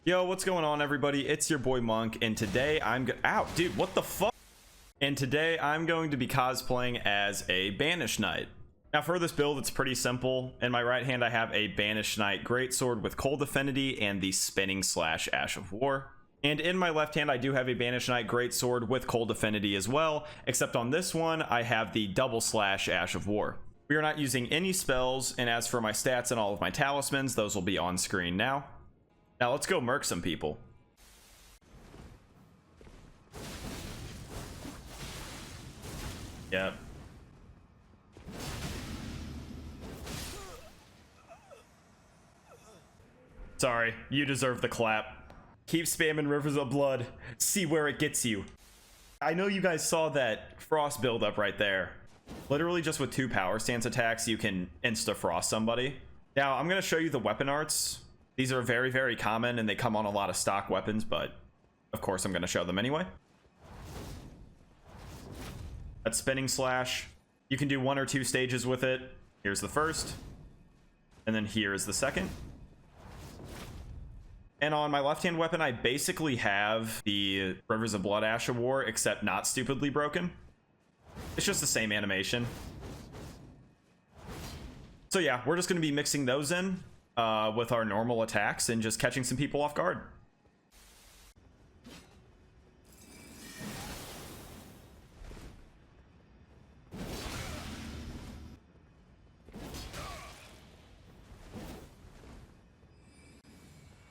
Yo, what's going on, everybody? It's your boy Monk, and today ow, dude, what the fuck? And today I'm going to be cosplaying as a Banished Knight. Now, for this build, it's pretty simple. In my right hand, I have a Banished Knight Greatsword with Cold Affinity and the Spinning Slash Ash of War. And in my left hand, I do have a Banished Knight Greatsword with Cold Affinity as well, except on this one, I have the Double Slash Ash of War. We are not using any spells, and as for my stats and all of my talismans, those will be on screen now. Now let's go murk some people. Yep. Sorry, you deserve the clap. Keep spamming Rivers of Blood. See where it gets you. I know you guys saw that frost buildup right there. Literally just with 2 power stance attacks, you can insta-frost somebody. Now, I'm going to show you the weapon arts. These are very, very common, and they come on a lot of stock weapons, but of course I'm going to show them anyway. That's Spinning Slash. You can do 1 or 2 stages with it. Here's the first, and then here is the second. And on my left-hand weapon, I basically have the Rivers of Blood Ash of War, except not stupidly broken. It's just the same animation. So yeah, we're just going to be mixing those in with our normal attacks and just catching some people off guard.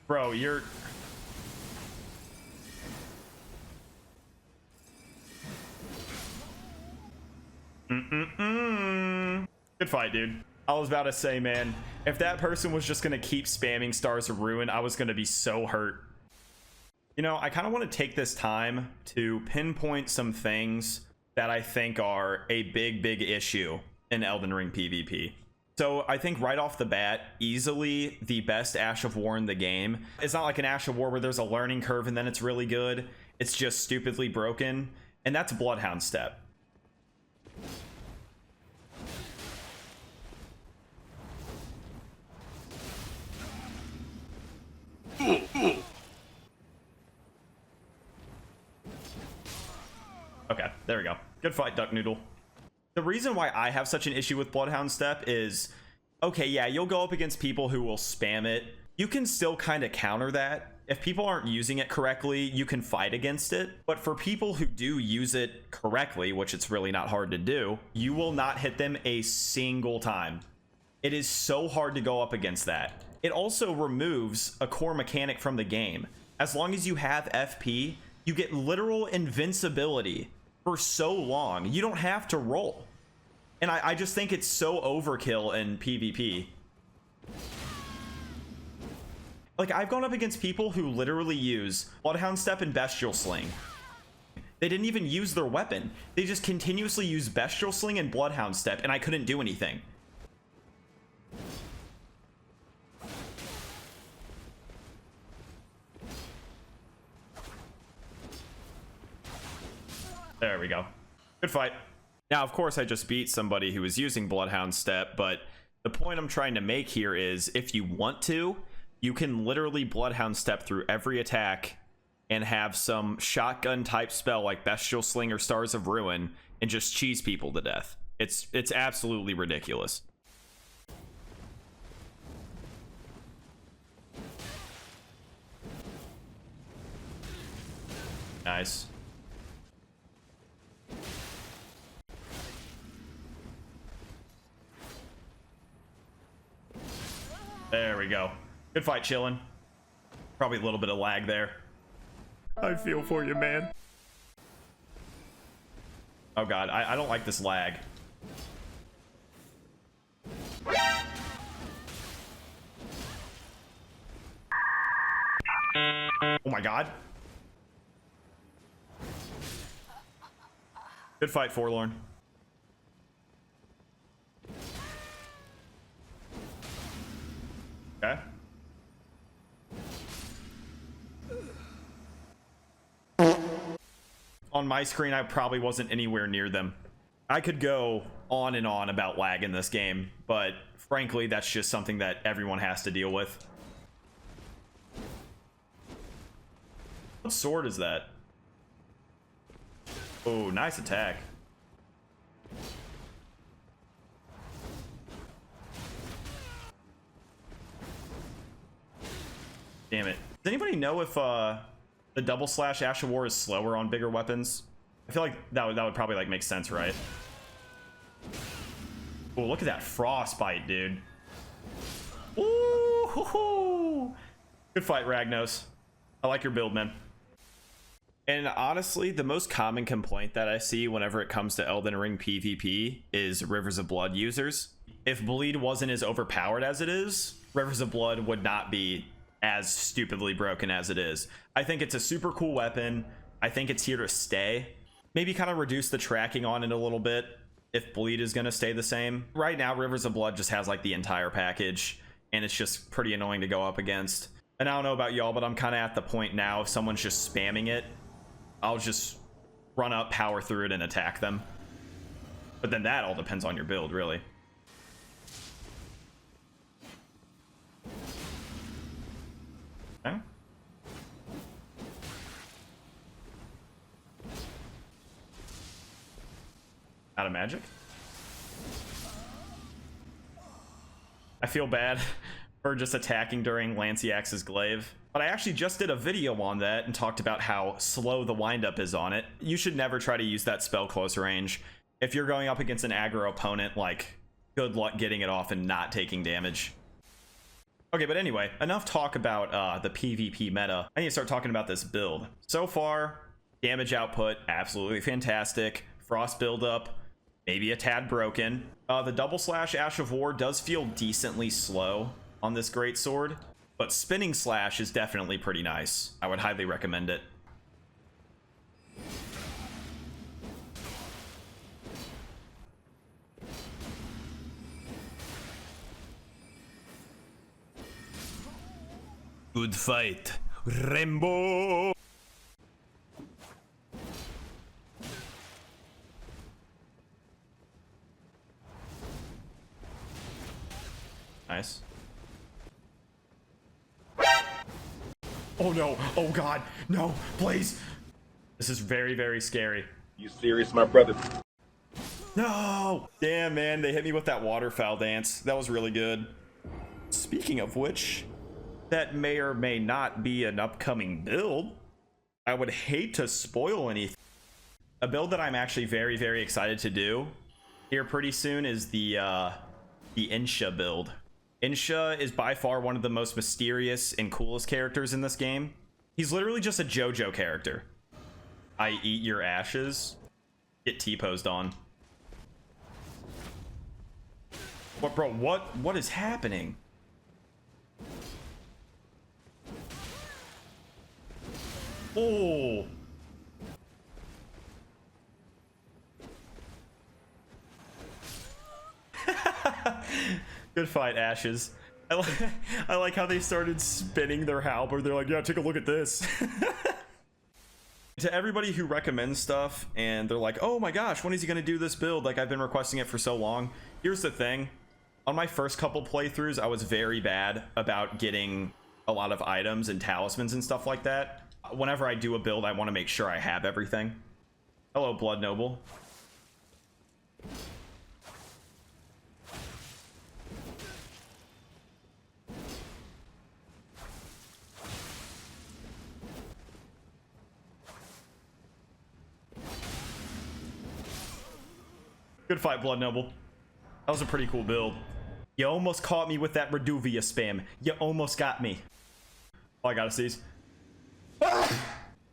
Bro, you're... Good fight, dude. I was about to say, man, if that person was just going to keep spamming Stars of Ruin, I was going to be so hurt. You know, I kind of want to take this time to pinpoint some things that I think are a big issue in Elden Ring PvP. So I think right off the bat, easily the best Ash of War in the game. It's not like an Ash of War where there's a learning curve and then it's really good. It's just stupidly broken. And that's Bloodhound Step. Okay, there we go. Good fight, Duck Noodle. The reason why I have such an issue with Bloodhound Step is, okay, yeah, you'll go up against people who will spam it. You can still kind of counter that. If people aren't using it correctly, you can fight against it. But for people who do use it correctly, which it's really not hard to do, you will not hit them a single time. It is so hard to go up against that. It also removes a core mechanic from the game. As long as you have FP, you get literal invincibility for so long. You don't have to roll. And I just think it's so overkill in PvP. Like, I've gone up against people who literally use Bloodhound Step and Bestial Sling. They didn't even use their weapon. They just continuously use Bestial Sling and Bloodhound Step, and I couldn't do anything. There we go. Good fight. Now, of course, I just beat somebody who was using Bloodhound Step, but the point I'm trying to make here is if you want to, you can literally Bloodhound Step through every attack and have some shotgun type spell like Bestial Sling or Stars of Ruin and just cheese people to death. It's absolutely ridiculous. Nice. There we go. Good fight, chillin'. Probably a little bit of lag there. I feel for you, man. Oh god, I don't like this lag. Oh my god. Good fight, Forlorn. Okay. On my screen, I probably wasn't anywhere near them. I could go on and on about lag in this game, but frankly, that's just something that everyone has to deal with. What sword is that? Oh, nice attack. Damn it. Does anybody know if the double slash Ash of War is slower on bigger weapons? I feel like that would probably like make sense, right? Oh, look at that frostbite, dude. Ooh, hoo, hoo. Good fight, Ragnos. I like your build, man. And honestly, the most common complaint that I see whenever it comes to Elden Ring PvP is Rivers of Blood users. If Bleed wasn't as overpowered as it is, Rivers of Blood would not be as stupidly broken as it is. I think it's a super cool weapon. I think it's here to stay. Maybe kind of reduce the tracking on it a little bit if Bleed is going to stay the same. Right now, Rivers of Blood just has like the entire package, and it's just pretty annoying to go up against. And I don't know about y'all, but I'm kind of at the point now, if someone's just spamming it, I'll just run up, power through it, and attack them. But then that all depends on your build, really. Okay. Out of magic. I feel bad for just attacking during Lanciax's glaive, but I actually just did a video on that and talked about how slow the windup is on it. You should never try to use that spell close range. If you're going up against an aggro opponent, like, good luck getting it off and not taking damage. Okay, but anyway, enough talk about the PvP meta. I need to start talking about this build. So far, damage output, absolutely fantastic. Frost buildup, maybe a tad broken. The double slash Ash of War does feel decently slow on this greatsword, but spinning slash is definitely pretty nice. I would highly recommend it. Good fight, Rambo. Nice. Oh no, oh god, no, please. This is very, very scary. You serious, my brother? No! Damn, man, they hit me with that waterfowl dance. That was really good. Speaking of which, that may or may not be an upcoming build. I would hate to spoil anything. A build that I'm actually very, very excited to do here pretty soon is the Insha build. Insha is by far one of the most mysterious and coolest characters in this game. He's literally just a JoJo character. I eat your ashes. Get T-posed on. What, bro? What is happening? Oh. Good fight, Ashes. I like how they started spinning their halberd. They're like, yeah, take a look at this. To everybody who recommends stuff and they're like, oh my gosh, when is he going to do this build? Like, I've been requesting it for so long. Here's the thing. On my first couple playthroughs, I was very bad about getting a lot of items and talismans and stuff like that. Whenever I do a build, I want to make sure I have everything. Hello, Blood Noble. Good fight, Blood Noble. That was a pretty cool build. You almost caught me with that Reduvia spam. You almost got me. All I gotta see is...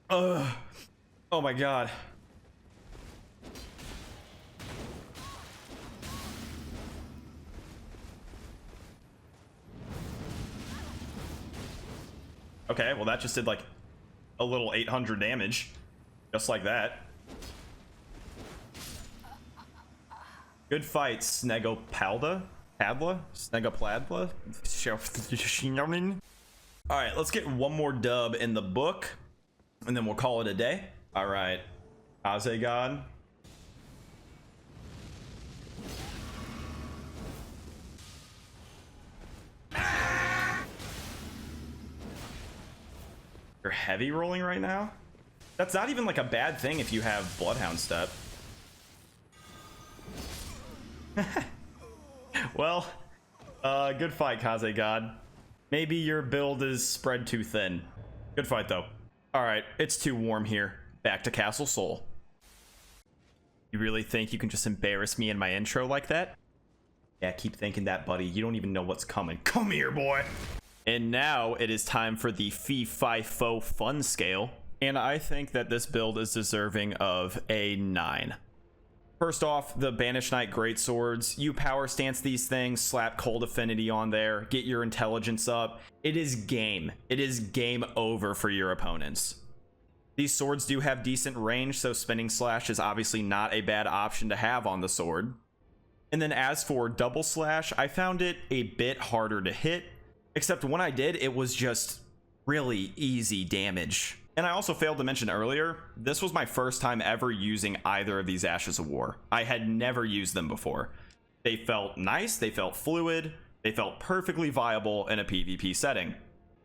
oh my god. Okay, well that just did like a little 800 damage. Just like that. Good fight, Snegopalda? Padla? Snegopladla? Alright, let's get one more dub in the book, and then we'll call it a day. Alright, Azegod. You're heavy rolling right now? That's not even like a bad thing if you have Bloodhound step. Well, good fight, Kaze God. Maybe your build is spread too thin. Good fight, though. Alright, it's too warm here. Back to Castle Sol. You really think you can just embarrass me in my intro like that? Yeah, keep thinking that, buddy. You don't even know what's coming. Come here, boy! And now it is time for the Fee Fi Fo Fun scale. And I think that this build is deserving of a 9. First off, the Banished Knight Greatswords. You power stance these things, slap Cold Affinity on there, get your intelligence up. It is game. It is game over for your opponents. These swords do have decent range, so Spinning Slash is obviously not a bad option to have on the sword. And then as for Double Slash, I found it a bit harder to hit, except when I did, it was just really easy damage. And I also failed to mention earlier, this was my first time ever using either of these Ashes of War. I had never used them before. They felt nice, they felt fluid, they felt perfectly viable in a PvP setting.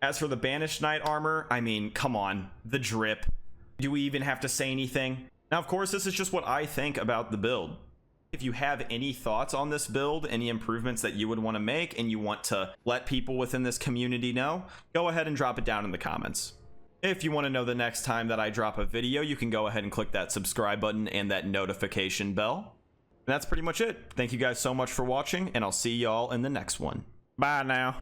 As for the Banished Knight armor, I mean, come on, the drip. Do we even have to say anything? Now, of course, this is just what I think about the build. If you have any thoughts on this build, any improvements that you would want to make, and you want to let people within this community know, go ahead and drop it down in the comments. If you want to know the next time that I drop a video, you can go ahead and click that subscribe button and that notification bell. And that's pretty much it. Thank you guys so much for watching, and I'll see y'all in the next one. Bye now.